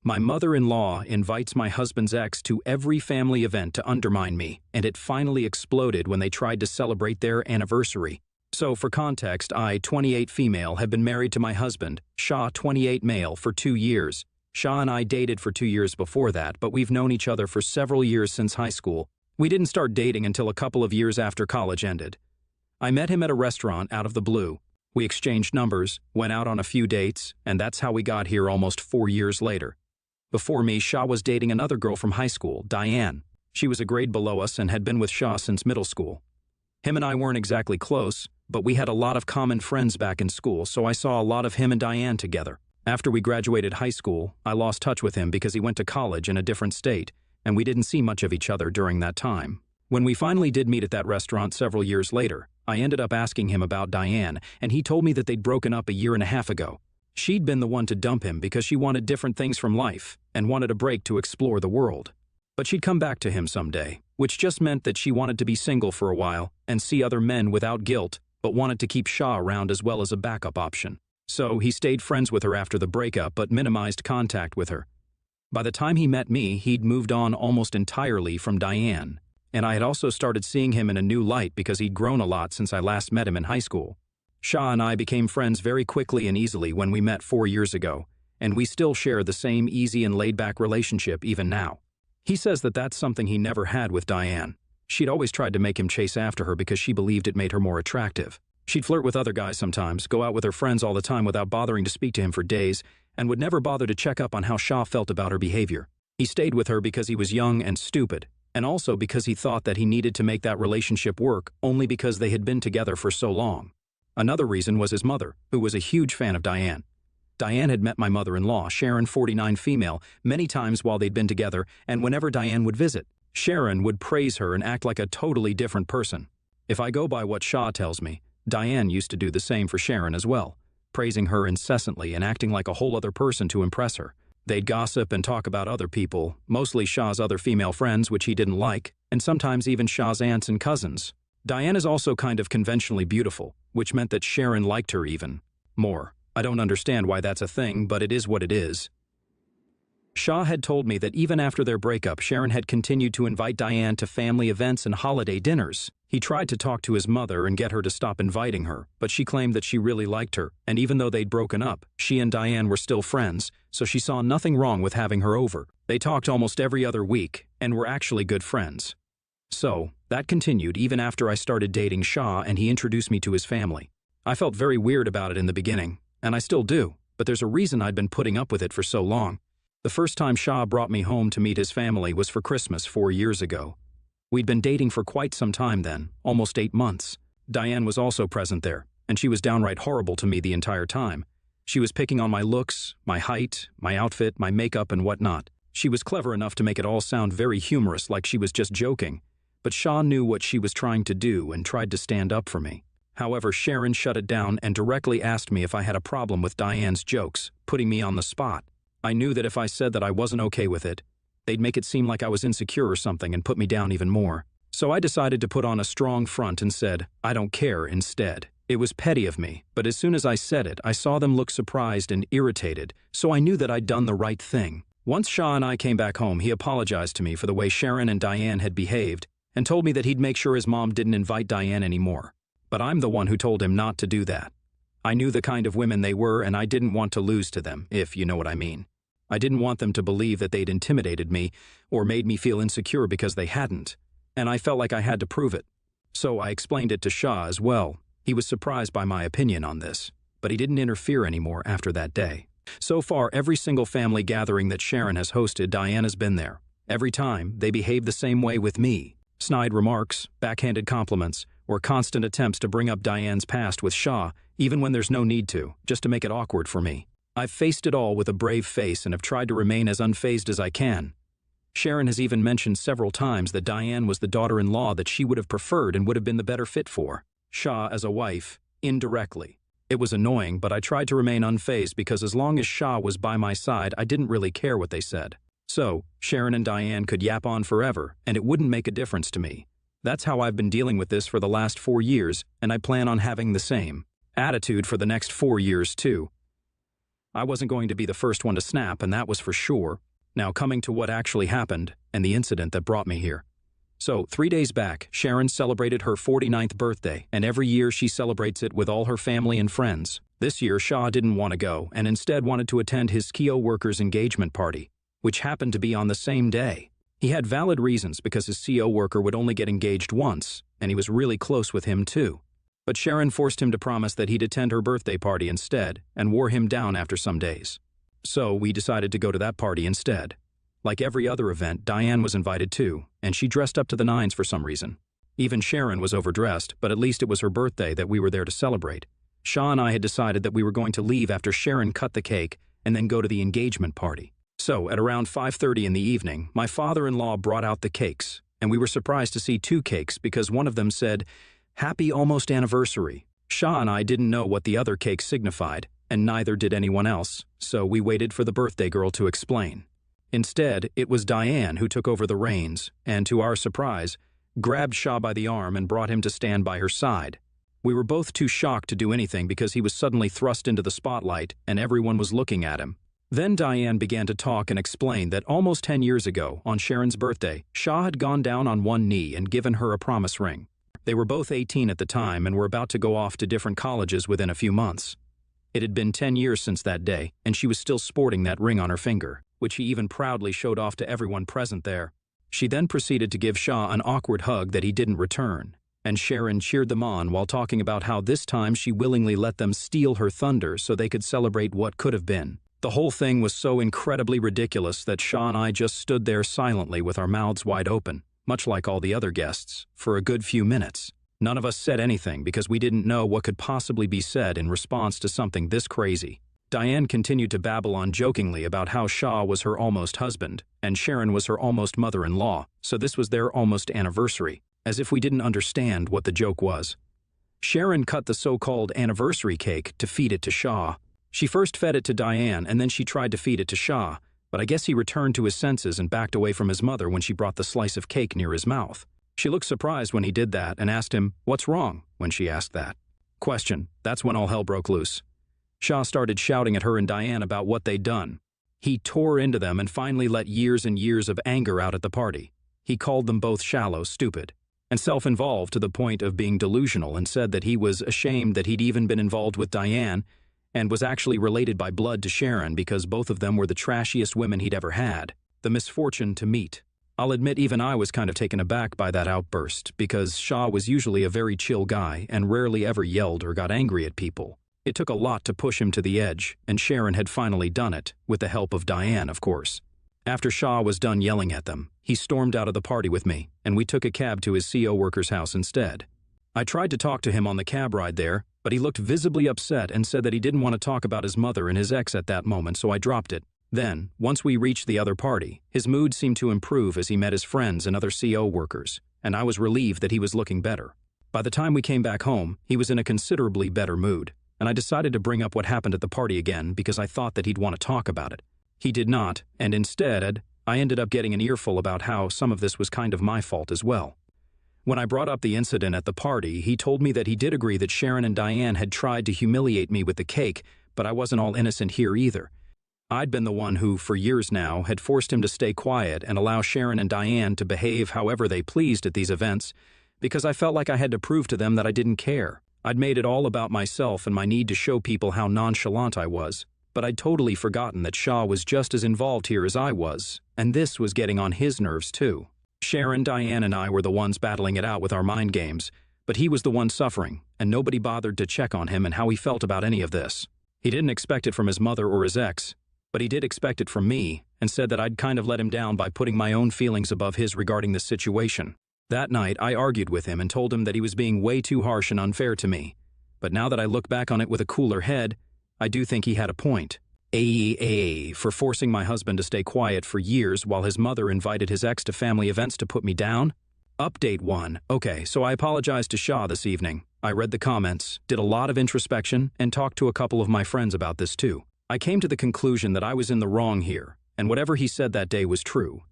My mother-in-law invites my husband's ex to every family event to undermine me, and it finally exploded when they tried to celebrate their anniversary. So, for context, I, 28 female, have been married to my husband, Shah, 28 male, for 2 years. Shah and I dated for 2 years before that, but we've known each other for several years since high school. We didn't start dating until a couple of years after college ended. I met him at a restaurant out of the blue. We exchanged numbers, went out on a few dates, and that's how we got here almost 4 years later. Before me, Shah was dating another girl from high school, Diane. She was a grade below us and had been with Shah since middle school. Him and I weren't exactly close, but we had a lot of common friends back in school, so I saw a lot of him and Diane together. After we graduated high school, I lost touch with him because he went to college in a different state, and we didn't see much of each other during that time. When we finally did meet at that restaurant several years later, I ended up asking him about Diane, and he told me that they'd broken up a year and a half ago. She'd been the one to dump him because she wanted different things from life and wanted a break to explore the world. But she'd come back to him someday, which just meant that she wanted to be single for a while and see other men without guilt, but wanted to keep Shah around as well as a backup option. So he stayed friends with her after the breakup but minimized contact with her. By the time he met me, he'd moved on almost entirely from Diane, and I had also started seeing him in a new light because he'd grown a lot since I last met him in high school. Shah and I became friends very quickly and easily when we met 4 years ago, and we still share the same easy and laid-back relationship even now. He says that that's something he never had with Diane. She'd always tried to make him chase after her because she believed it made her more attractive. She'd flirt with other guys sometimes, go out with her friends all the time without bothering to speak to him for days, and would never bother to check up on how Shah felt about her behavior. He stayed with her because he was young and stupid, and also because he thought that he needed to make that relationship work only because they had been together for so long. Another reason was his mother, who was a huge fan of Diane. Diane had met my mother-in-law, Sharon, 49 female, many times while they'd been together, and whenever Diane would visit, Sharon would praise her and act like a totally different person. If I go by what Shah tells me, Diane used to do the same for Sharon as well, praising her incessantly and acting like a whole other person to impress her. They'd gossip and talk about other people, mostly Shah's other female friends, which he didn't like, and sometimes even Shah's aunts and cousins. Diane is also kind of conventionally beautiful, which meant that Sharon liked her even more. I don't understand why that's a thing, but it is what it is. Shah had told me that even after their breakup, Sharon had continued to invite Diane to family events and holiday dinners. He tried to talk to his mother and get her to stop inviting her, but she claimed that she really liked her, and even though they'd broken up, she and Diane were still friends, so she saw nothing wrong with having her over. They talked almost every other week, and were actually good friends. So, that continued even after I started dating Shah and he introduced me to his family. I felt very weird about it in the beginning, and I still do, but there's a reason I'd been putting up with it for so long. The first time Shah brought me home to meet his family was for Christmas 4 years ago. We'd been dating for quite some time then, almost 8 months. Diane was also present there, and she was downright horrible to me the entire time. She was picking on my looks, my height, my outfit, my makeup, and whatnot. She was clever enough to make it all sound very humorous, like she was just joking. But Shah knew what she was trying to do and tried to stand up for me. However, Sharon shut it down and directly asked me if I had a problem with Diane's jokes, putting me on the spot. I knew that if I said that I wasn't okay with it, they'd make it seem like I was insecure or something and put me down even more. So I decided to put on a strong front and said, I don't care instead. It was petty of me, but as soon as I said it, I saw them look surprised and irritated, so I knew that I'd done the right thing. Once Shah and I came back home, he apologized to me for the way Sharon and Diane had behaved, and told me that he'd make sure his mom didn't invite Diane anymore. But I'm the one who told him not to do that. I knew the kind of women they were, and I didn't want to lose to them, if you know what I mean. I didn't want them to believe that they'd intimidated me or made me feel insecure because they hadn't, and I felt like I had to prove it. So I explained it to Shah as well. He was surprised by my opinion on this, but he didn't interfere anymore after that day. So far, every single family gathering that Sharon has hosted, Diane has been there. Every time, they behave the same way with me. Snide remarks, backhanded compliments, or constant attempts to bring up Diane's past with Shah, even when there's no need to, just to make it awkward for me. I've faced it all with a brave face and have tried to remain as unfazed as I can. Sharon has even mentioned several times that Diane was the daughter-in-law that she would have preferred and would have been the better fit for. Shah as a wife, indirectly. It was annoying, but I tried to remain unfazed because as long as Shah was by my side, I didn't really care what they said. So, Sharon and Diane could yap on forever, and it wouldn't make a difference to me. That's how I've been dealing with this for the last 4 years, and I plan on having the same attitude for the next 4 years too. I wasn't going to be the first one to snap, and that was for sure. Now coming to what actually happened and the incident that brought me here. So, 3 days back, Sharon celebrated her 49th birthday, and every year she celebrates it with all her family and friends. This year, Shaw didn't want to go and instead wanted to attend his KIO workers' engagement party, which happened to be on the same day. He had valid reasons because his CO worker would only get engaged once, and he was really close with him too. But Sharon forced him to promise that he'd attend her birthday party instead and wore him down after some days. So we decided to go to that party instead. Like every other event, Diane was invited too, and she dressed up to the nines for some reason. Even Sharon was overdressed, but at least it was her birthday that we were there to celebrate. Shaw and I had decided that we were going to leave after Sharon cut the cake and then go to the engagement party. So, at around 5:30 in the evening, my father-in-law brought out the cakes, and we were surprised to see 2 cakes because one of them said, "Happy almost anniversary." Shaw and I didn't know what the other cake signified, and neither did anyone else, so we waited for the birthday girl to explain. Instead, it was Diane who took over the reins, and to our surprise, grabbed Shaw by the arm and brought him to stand by her side. We were both too shocked to do anything because he was suddenly thrust into the spotlight and everyone was looking at him. Then Diane began to talk and explain that almost 10 years ago, on Sharon's birthday, Shaw had gone down on one knee and given her a promise ring. They were both 18 at the time and were about to go off to different colleges within a few months. It had been 10 years since that day, and she was still sporting that ring on her finger, which he even proudly showed off to everyone present there. She then proceeded to give Shaw an awkward hug that he didn't return, and Sharon cheered them on while talking about how this time she willingly let them steal her thunder so they could celebrate what could have been. The whole thing was so incredibly ridiculous that Shaw and I just stood there silently with our mouths wide open, much like all the other guests, for a good few minutes. None of us said anything because we didn't know what could possibly be said in response to something this crazy. Diane continued to babble on jokingly about how Shaw was her almost husband, and Sharon was her almost mother-in-law, so this was their almost anniversary, as if we didn't understand what the joke was. Sharon cut the so-called anniversary cake to feed it to Shaw. She first fed it to Diane, and then she tried to feed it to Shaw, but I guess he returned to his senses and backed away from his mother when she brought the slice of cake near his mouth. She looked surprised when he did that and asked him, "What's wrong?" when she asked that. Question. That's when all hell broke loose. Shaw started shouting at her and Diane about what they'd done. He tore into them and finally let years and years of anger out at the party. He called them both shallow, stupid, and self-involved to the point of being delusional, and said that he was ashamed that he'd even been involved with Diane and was actually related by blood to Sharon because both of them were the trashiest women he'd ever had, the misfortune to meet. I'll admit even I was kind of taken aback by that outburst because Shaw was usually a very chill guy and rarely ever yelled or got angry at people. It took a lot to push him to the edge, and Sharon had finally done it, with the help of Diane, of course. After Shaw was done yelling at them, he stormed out of the party with me, and we took a cab to his CO worker's house instead. I tried to talk to him on the cab ride there, but he looked visibly upset and said that he didn't want to talk about his mother and his ex at that moment, so I dropped it. Then, once we reached the other party, his mood seemed to improve as he met his friends and other CO workers, and I was relieved that he was looking better. By the time we came back home, he was in a considerably better mood, and I decided to bring up what happened at the party again because I thought that he'd want to talk about it. He did not, and instead, I ended up getting an earful about how some of this was kind of my fault as well. When I brought up the incident at the party, he told me that he did agree that Sharon and Diane had tried to humiliate me with the cake, but I wasn't all innocent here either. I'd been the one who, for years now, had forced him to stay quiet and allow Sharon and Diane to behave however they pleased at these events, because I felt like I had to prove to them that I didn't care. I'd made it all about myself and my need to show people how nonchalant I was, but I'd totally forgotten that Shaw was just as involved here as I was, and this was getting on his nerves too. Sharon, Diane, and I were the ones battling it out with our mind games, but he was the one suffering, and nobody bothered to check on him and how he felt about any of this. He didn't expect it from his mother or his ex, but he did expect it from me, and said that I'd kind of let him down by putting my own feelings above his regarding this situation. That night, I argued with him and told him that he was being way too harsh and unfair to me. But now that I look back on it with a cooler head, I do think he had a point. For forcing my husband to stay quiet for years while his mother invited his ex to family events to put me down? Update 1. Okay, so I apologized to Shaw this evening. I read the comments, did a lot of introspection, and talked to a couple of my friends about this too. I came to the conclusion that I was in the wrong here, and whatever he said that day was true.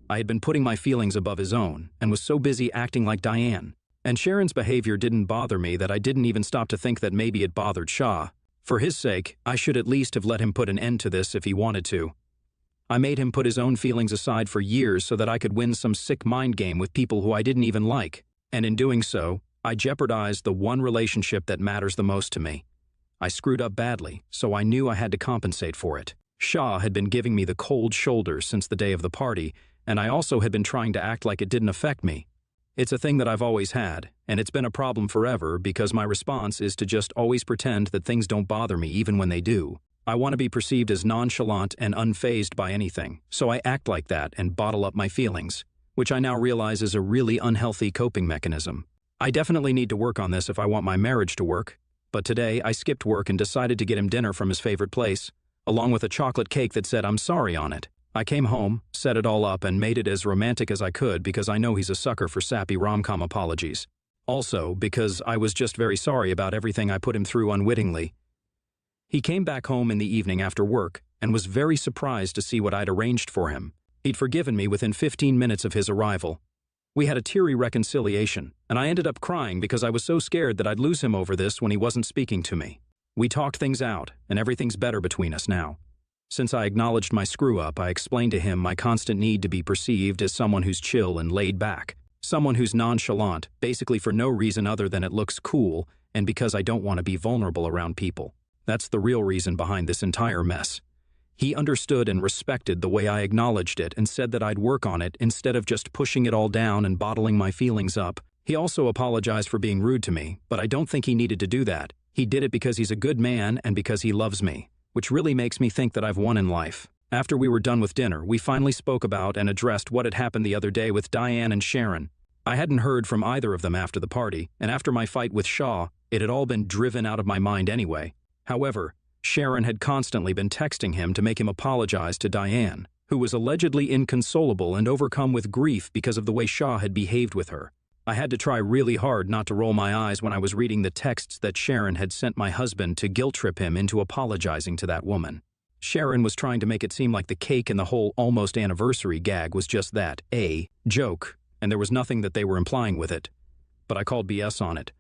I had been putting my feelings above his own, and was so busy acting like Diane. And Sharon's behavior didn't bother me that I didn't even stop to think that maybe it bothered Shaw. For his sake, I should at least have let him put an end to this if he wanted to. I made him put his own feelings aside for years so that I could win some sick mind game with people who I didn't even like, and in doing so, I jeopardized the one relationship that matters the most to me. I screwed up badly, so I knew I had to compensate for it. Shah had been giving me the cold shoulder since the day of the party, and I also had been trying to act like it didn't affect me. It's a thing that I've always had, and it's been a problem forever because my response is to just always pretend that things don't bother me even when they do. I want to be perceived as nonchalant and unfazed by anything, so I act like that and bottle up my feelings, which I now realize is a really unhealthy coping mechanism. I definitely need to work on this if I want my marriage to work, but today I skipped work and decided to get him dinner from his favorite place, along with a chocolate cake that said "I'm sorry" on it. I came home, set it all up, and made it as romantic as I could because I know he's a sucker for sappy rom-com apologies. Also, because I was just very sorry about everything I put him through unwittingly. He came back home in the evening after work and was very surprised to see what I'd arranged for him. He'd forgiven me within 15 minutes of his arrival. We had a teary reconciliation, and I ended up crying because I was so scared that I'd lose him over this when he wasn't speaking to me. We talked things out, and everything's better between us now. Since I acknowledged my screw-up, I explained to him my constant need to be perceived as someone who's chill and laid back, someone who's nonchalant, basically for no reason other than it looks cool and because I don't want to be vulnerable around people. That's the real reason behind this entire mess. He understood and respected the way I acknowledged it and said that I'd work on it instead of just pushing it all down and bottling my feelings up. He also apologized for being rude to me, but I don't think he needed to do that. He did it because he's a good man and because he loves me, which really makes me think that I've won in life. After we were done with dinner, we finally spoke about and addressed what had happened the other day with Diane and Sharon. I hadn't heard from either of them after the party, and after my fight with Shaw, it had all been driven out of my mind anyway. However, Sharon had constantly been texting him to make him apologize to Diane, who was allegedly inconsolable and overcome with grief because of the way Shaw had behaved with her. I had to try really hard not to roll my eyes when I was reading the texts that Sharon had sent my husband to guilt-trip him into apologizing to that woman. Sharon was trying to make it seem like the cake and the whole almost anniversary gag was just that, a joke, and there was nothing that they were implying with it. But I called BS on it.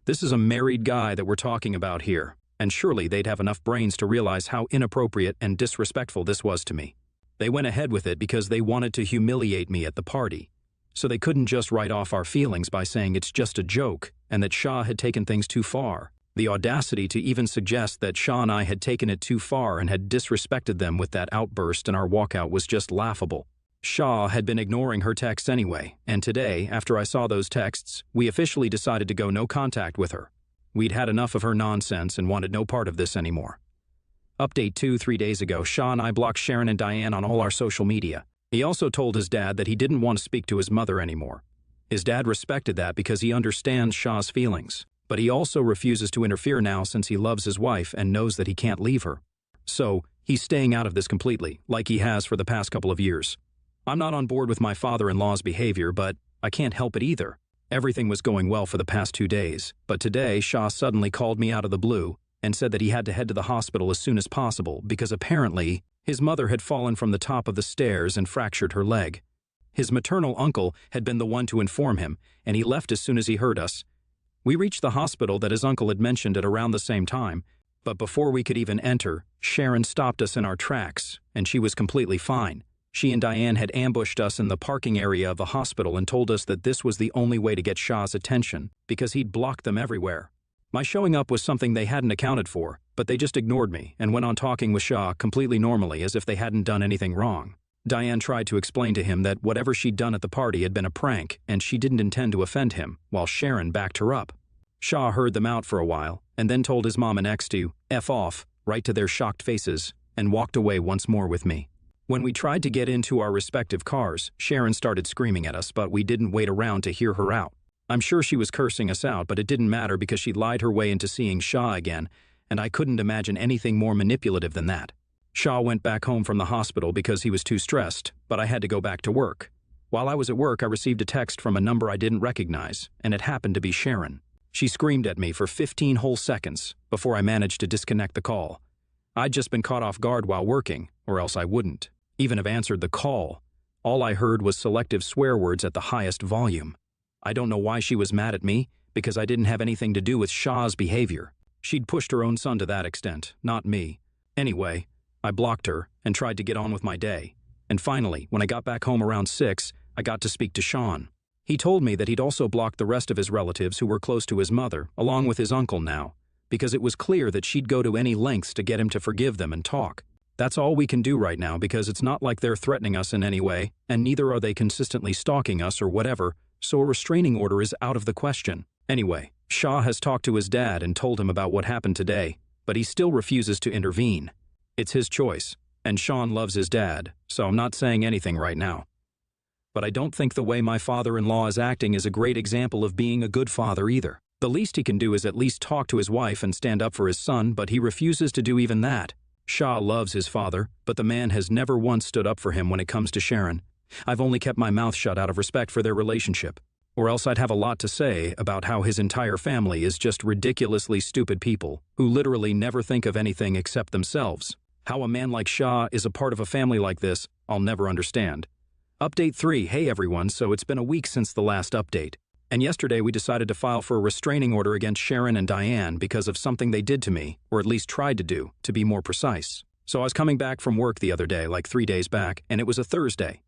This is a married guy that we're talking about here, and surely they'd have enough brains to realize how inappropriate and disrespectful this was to me. They went ahead with it because they wanted to humiliate me at the party, so they couldn't just write off our feelings by saying it's just a joke and that Shaw had taken things too far. The audacity to even suggest that Shaw and I had taken it too far and had disrespected them with that outburst in our walkout was just laughable. Shaw had been ignoring her texts anyway, and today, after I saw those texts, we officially decided to go no contact with her. We'd had enough of her nonsense and wanted no part of this anymore. Update 2-3 days ago, Shaw and I blocked Sharon and Diane on all our social media. He also told his dad that he didn't want to speak to his mother anymore. His dad respected that because he understands Shaw's feelings, but he also refuses to interfere now since he loves his wife and knows that he can't leave her. So, he's staying out of this completely, like he has for the past couple of years. I'm not on board with my father-in-law's behavior, but I can't help it either. Everything was going well for the past 2 days, but today Shaw suddenly called me out of the blue and said that he had to head to the hospital as soon as possible because apparently his mother had fallen from the top of the stairs and fractured her leg. His maternal uncle had been the one to inform him, and he left as soon as he heard us. We reached the hospital that his uncle had mentioned at around the same time, but before we could even enter, Sharon stopped us in our tracks, and she was completely fine. She and Diane had ambushed us in the parking area of the hospital and told us that this was the only way to get Shaw's attention because he'd blocked them everywhere. My showing up was something they hadn't accounted for, but they just ignored me and went on talking with Shaw completely normally as if they hadn't done anything wrong. Diane tried to explain to him that whatever she'd done at the party had been a prank and she didn't intend to offend him, while Sharon backed her up. Shaw heard them out for a while and then told his mom and ex to F off right to their shocked faces and walked away once more with me. When we tried to get into our respective cars, Sharon started screaming at us, but we didn't wait around to hear her out. I'm sure she was cursing us out, but it didn't matter because she lied her way into seeing Shaw again, and I couldn't imagine anything more manipulative than that. Shaw went back home from the hospital because he was too stressed, but I had to go back to work. While I was at work, I received a text from a number I didn't recognize, and it happened to be Sharon. She screamed at me for 15 whole seconds before I managed to disconnect the call. I'd just been caught off guard while working, or else I wouldn't even have answered the call. All I heard was selective swear words at the highest volume. I don't know why she was mad at me, because I didn't have anything to do with Shaw's behavior. She'd pushed her own son to that extent, not me. Anyway, I blocked her and tried to get on with my day. And finally, when I got back home around 6, I got to speak to Sean. He told me that he'd also blocked the rest of his relatives who were close to his mother, along with his uncle now, because it was clear that she'd go to any lengths to get him to forgive them and talk. That's all we can do right now because it's not like they're threatening us in any way, and neither are they consistently stalking us or whatever, so a restraining order is out of the question. Anyway, Shah has talked to his dad and told him about what happened today, but he still refuses to intervene. It's his choice, and Sean loves his dad, so I'm not saying anything right now. But I don't think the way my father-in-law is acting is a great example of being a good father either. The least he can do is at least talk to his wife and stand up for his son, but he refuses to do even that. Shah loves his father, but the man has never once stood up for him when it comes to Sharon. I've only kept my mouth shut out of respect for their relationship, or else I'd have a lot to say about how his entire family is just ridiculously stupid people who literally never think of anything except themselves. How a man like Shah is a part of a family like this, I'll never understand. Update 3. Hey everyone, so it's been a week since the last update. And yesterday we decided to file for a restraining order against Sharon and Diane because of something they did to me, or at least tried to do, to be more precise. So I was coming back from work the other day, like 3 days back, and it was a Thursday.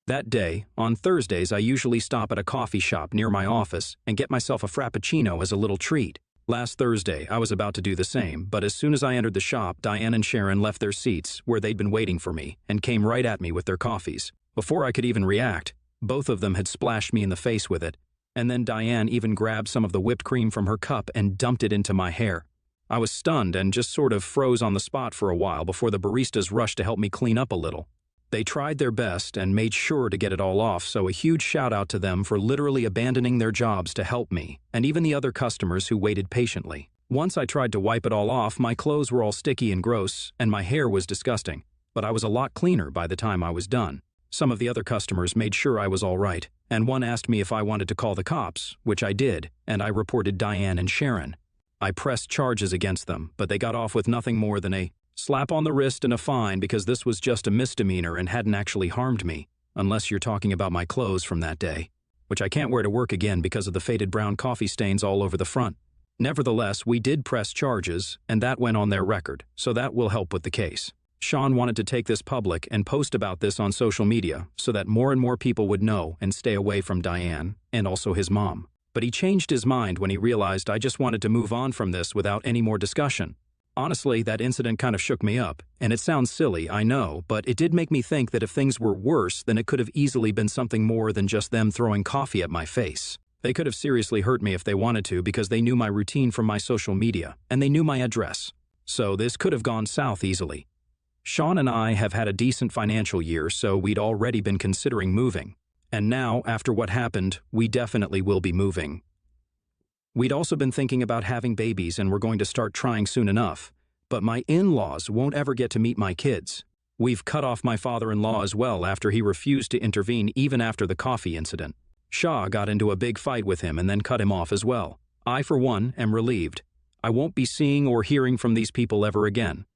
That day, on Thursdays, I usually stop at a coffee shop near my office and get myself a frappuccino as a little treat. Last Thursday, I was about to do the same, but as soon as I entered the shop, Diane and Sharon left their seats, where they'd been waiting for me, and came right at me with their coffees. Before I could even react, both of them had splashed me in the face with it, and then Diane even grabbed some of the whipped cream from her cup and dumped it into my hair. I was stunned and just sort of froze on the spot for a while before the baristas rushed to help me clean up a little. They tried their best and made sure to get it all off, so a huge shout out to them for literally abandoning their jobs to help me, and even the other customers who waited patiently. Once I tried to wipe it all off, my clothes were all sticky and gross, and my hair was disgusting, but I was a lot cleaner by the time I was done. Some of the other customers made sure I was all right, and one asked me if I wanted to call the cops, which I did, and I reported Diane and Sharon. I pressed charges against them, but they got off with nothing more than a slap on the wrist and a fine because this was just a misdemeanor and hadn't actually harmed me, unless you're talking about my clothes from that day, which I can't wear to work again because of the faded brown coffee stains all over the front. Nevertheless, we did press charges, and that went on their record, so that will help with the case. Sean wanted to take this public and post about this on social media so that more and more people would know and stay away from Diane and also his mom. But he changed his mind when he realized I just wanted to move on from this without any more discussion. Honestly, that incident kind of shook me up, and it sounds silly, I know, but it did make me think that if things were worse, then it could have easily been something more than just them throwing coffee at my face. They could have seriously hurt me if they wanted to because they knew my routine from my social media, and they knew my address. So this could have gone south easily. Sean and I have had a decent financial year, so we'd already been considering moving. And now, after what happened, we definitely will be moving. We'd also been thinking about having babies and we're going to start trying soon enough. But my in-laws won't ever get to meet my kids. We've cut off my father-in-law as well after he refused to intervene even after the coffee incident. Shah got into a big fight with him and then cut him off as well. I, for one, am relieved. I won't be seeing or hearing from these people ever again.